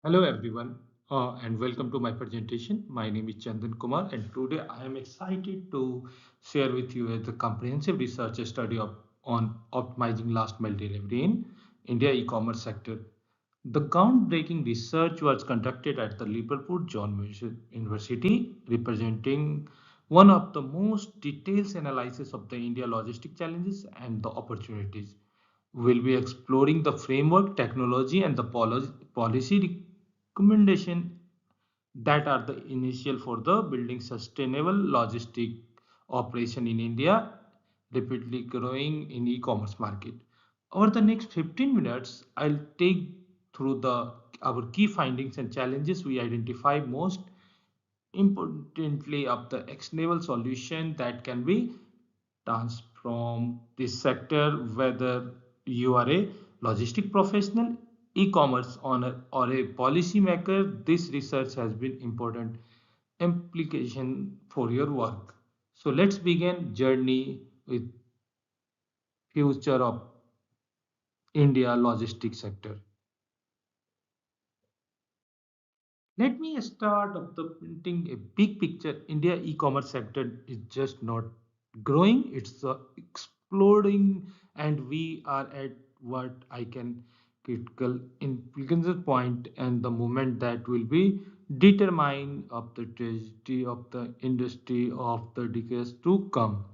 Hello everyone, and welcome to my presentation. My name is Chandan Kumar, and today I am excited to share with you the comprehensive research study on optimizing last mile delivery in India e-commerce sector. The groundbreaking research was conducted at the Liverpool John Muir University, representing one of the most detailed analysis of the India logistic challenges and the opportunities. We'll be exploring the framework, technology, and the policy recommendation that are the initial for the building sustainable logistic operation in India, rapidly growing in e-commerce market. Over the next 15 minutes, I'll take through the our key findings and challenges we identify most importantly of the actionable solution that can be transform this sector, whether you are a logistic professional, e-commerce owner, or a policy maker. This research has been important implication for your work. So let's begin journey with future of India logistics sector. Let me start of the painting a big picture. India e-commerce sector is just not growing; it's exploding, and we are at what I can critical inflection point, and the moment that will be determine of the tragedy of the industry of the decades to come.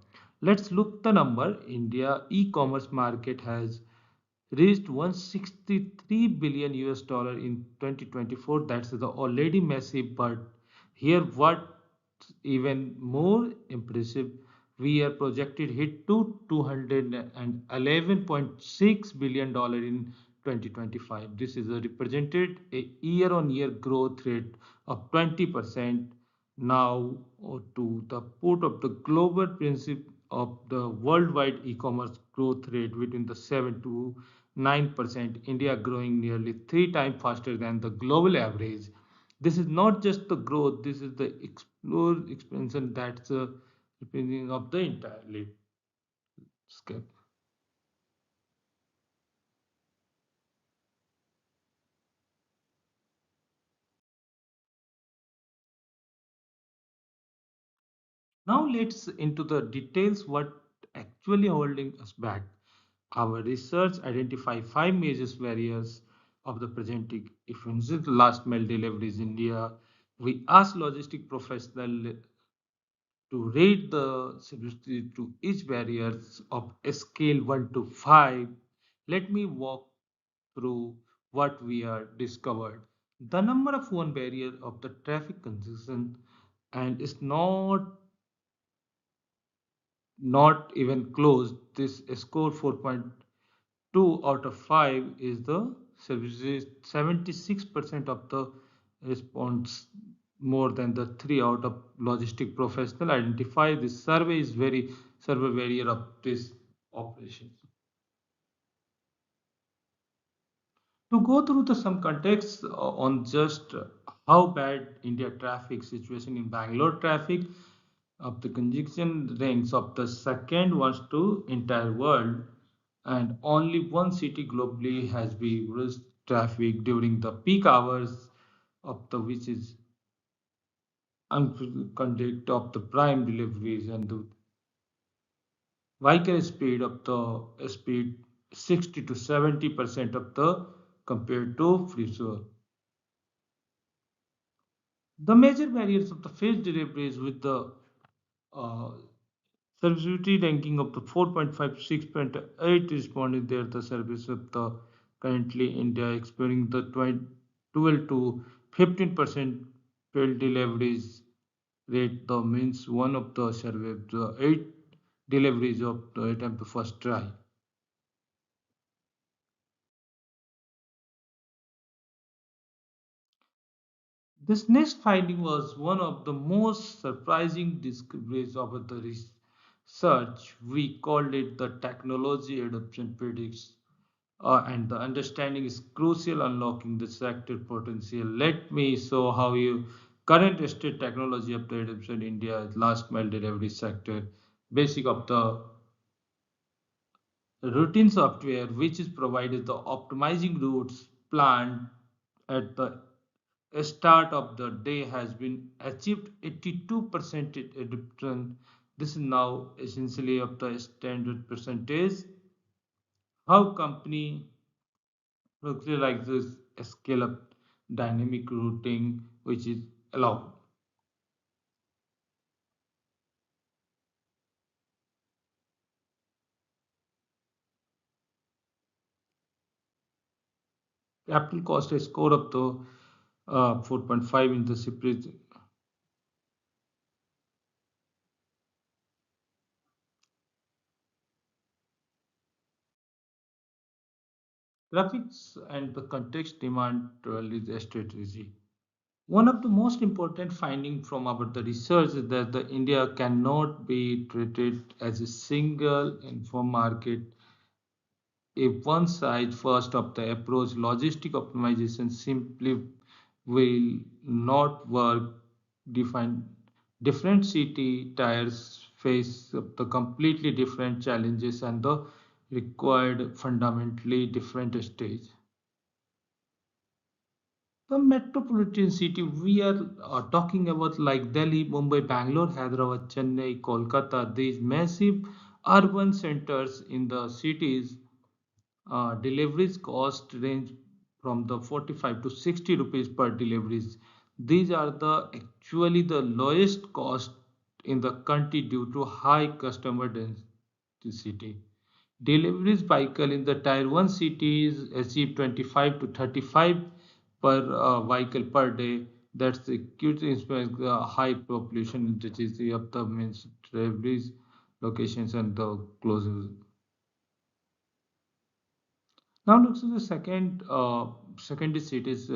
Let's look the number. India e-commerce market has reached 163 billion US dollar in 2024. That's the already massive, but here what's even more impressive, we are projected hit to 211.6 billion dollar in 2025. This is a represented a year on year growth rate of 20%. Now to the put of the global principle of the worldwide e-commerce growth rate between the 7 to 9%, India growing nearly three times faster than the global average. This is not just the growth, this is the expansion that's the beginning of the entire landscape. Now let's into the details what actually holding us back. Our research identify five major barriers of the presenting. If in the last mile deliveries in India, we ask logistic professional to rate the severity to each barriers of a scale 1 to 5. Let me walk through what we are discovered. The number of one barrier of the traffic congestion and is not even close. This score 4.2 out of 5 is the services. 76% of the response more than the 3 out of logistic professional identify this survey is very survey barrier of this operation. To go through the some context on just how bad India traffic situation in Bangalore traffic of the congestion ranks of the second ones to entire world, and only one city globally has the worst traffic during the peak hours of the which is unconduct of the prime deliveries and the vehicle speed of the speed 60 to 70% of the compared to freeway. The major barriers of the phase deliveries with the uh, serviceability ranking of the 4.5 6.8 responding there the service of the currently India experiencing the 12 to 15% failed deliveries rate. The means one of the survey the 8 deliveries of the attempt to first try. This next finding was one of the most surprising discoveries of the research. We called it the technology adoption predicts, and the understanding is crucial unlocking the sector potential. Let me show how you current state technology of the adoption India last mile delivery sector. Basic of the routine software which is provided the optimizing routes planned at the A start of the day has been achieved 82% return. This is now essentially of the standard percentage. How company looks like this scale up dynamic routing which is allowed. Capital cost has scored up to 4.5 in the separate graphics and the context demand is strategy. One of the most important findings from our the research is that the India cannot be treated as a single inform market. A one size first of the approach, logistic optimization simply will not work. Define different city tires face the completely different challenges and the required fundamentally different stage. The metropolitan city we are talking about like Delhi, Mumbai, Bangalore, Hyderabad, Chennai, Kolkata, these massive urban centers in the cities, deliveries cost range from the 45 to 60 rupees per deliveries. These are the actually the lowest cost in the country due to high customer density. Deliveries vehicle in the tier 1 cities achieve 25 to 35 per vehicle per day. That's the acute influence the high population intensity of the means deliveries locations and the closes. Now looks at the secondary cities,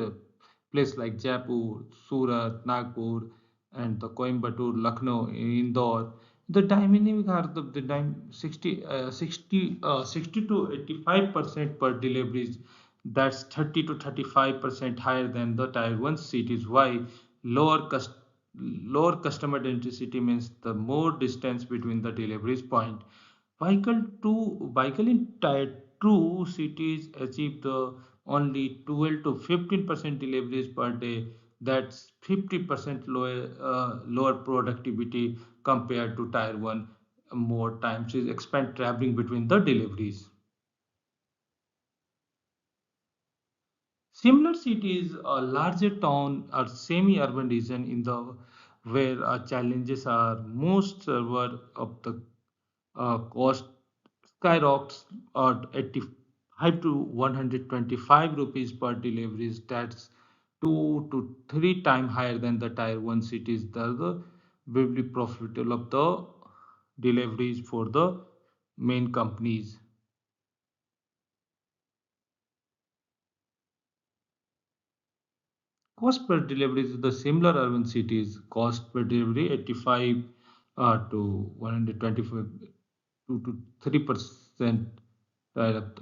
place like Jaipur, Surat, Nagpur, and the Coimbatore, Lucknow, Indore. The dynamic are the 60 to 85% per deliveries. That's 30 to 35% higher than the tier 1 cities. Why? Lower cost lower customer density means the more distance between the deliveries point. Vehicle in tier 2 cities achieve the only 12 to 15% deliveries per day. That's 50% lower productivity compared to tier 1. More times is expand traveling between the deliveries. Similar cities, a larger town or semi-urban region in the where challenges are most server of the cost skyrockets at 85 to 125 rupees per deliveries. That's 2 to 3 times higher than the tier 1 cities. They're the very profitable of the deliveries for the main companies. Cost per delivery is the similar urban cities. Cost per delivery 85 to 125 to 3% direct.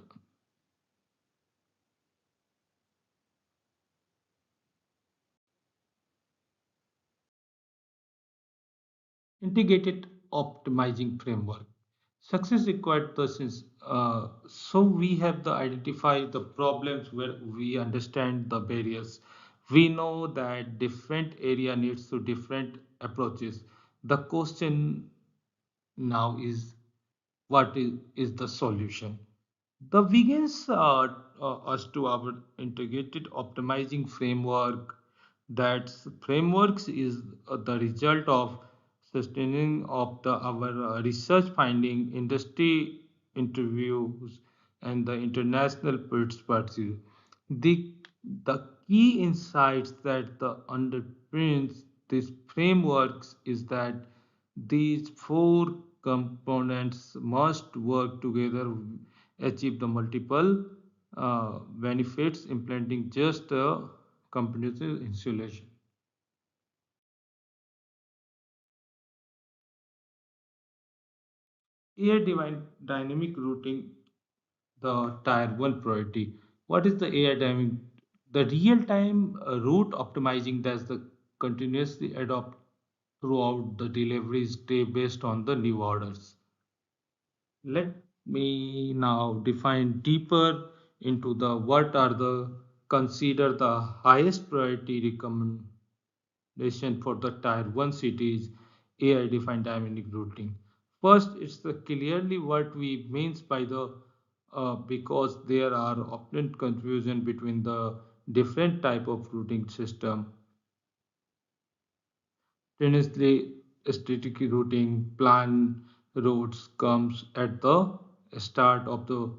Integrated optimizing framework. Success required persons. So we have the identify the problems where we understand the barriers. We know that different area needs to different approaches. The question now is is the solution. The begins us to our integrated optimizing framework. That frameworks is the result of sustaining of our research finding, industry interviews, and the international perspective. The the key insights that the underpins these frameworks is that these four components must work together achieve the multiple benefits implementing just the comprehensive insulation. AI dynamic routing, the tier 1 priority. What is the AI dynamic? The real time route optimizing that's the continuously adopt throughout the deliveries day based on the new orders. Let me now define deeper into the what are the consider the highest priority recommendation for the tier 1 cities AI defined dynamic routing. First, it's the clearly what we means by the because there are often confusion between the different type of routing system. Traditionally, strategic routing plan routes comes at the start of the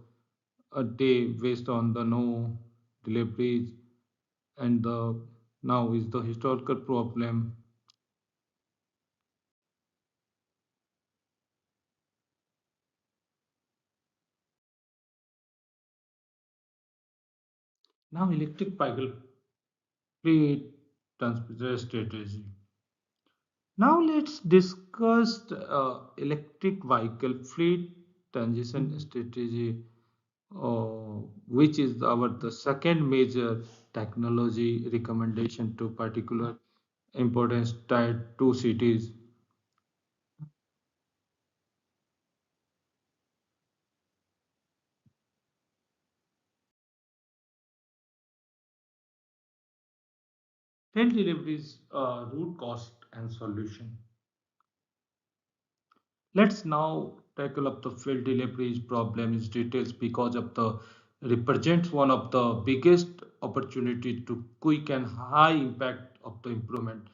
day based on the no deliveries and the now is the historical problem. Now electric vehicle fleet transportation strategy. Now let's discuss electric vehicle fleet transition strategy, which is our the second major technology recommendation to particular importance tier 2 cities. 10 deliveries, root cost and solution. Let's now tackle up the field deliveries problem in details because of the represents one of the biggest opportunity to quick and high impact of the improvement.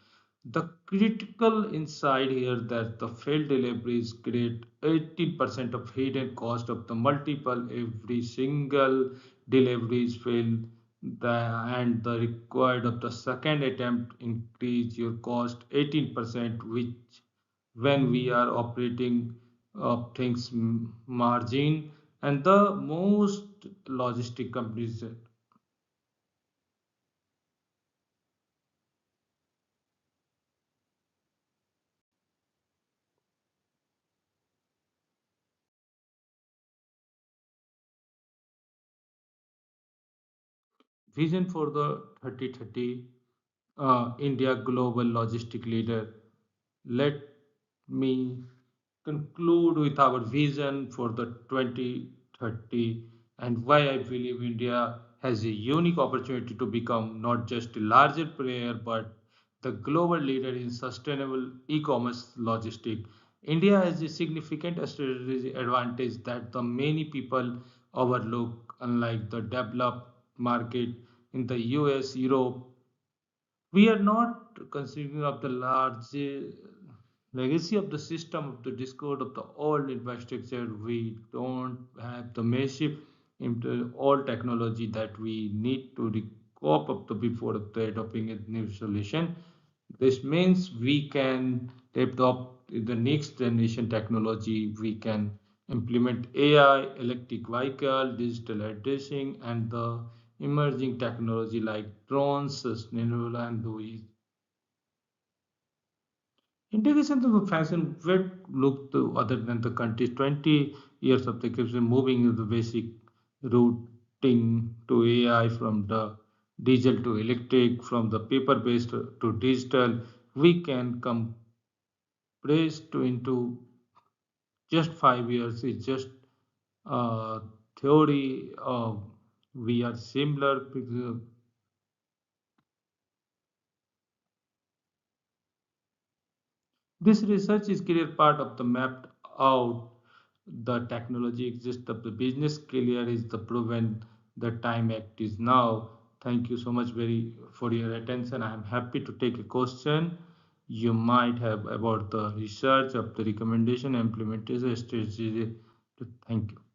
The critical insight here that the field deliveries create 18% of hidden cost of the multiple every single deliveries fail the and the required of the second attempt increase your cost 18%, which when we are operating things margin and the most logistic companies vision for the 3030 India global logistic leader. Let me conclude with our vision for the 2030 and why I believe India has a unique opportunity to become not just a larger player but the global leader in sustainable e-commerce logistics. India has a significant strategic advantage that the many people overlook, unlike the developed market in the US, Europe, we are not considering of the large legacy of the system of the discord of the old infrastructure. We don't have the massive into all technology that we need to cope up to before the adopting a new solution. This means we can adopt the next generation technology. We can implement AI, electric vehicle, digital addressing, and the emerging technology like drones, sustainable and the integration of the fashion will look to other than the country's 20 years of the keeps moving in the basic routing to AI from the diesel to electric, from the paper-based to digital. We can compress to into just 5 years. It's just theory. We are similar. This research is clear part of the mapped out the technology exists of the business clear is the proven the time act is now. Thank you so much very for your attention. I am happy to take a question you might have about the research of the recommendation implementation strategy. Thank you.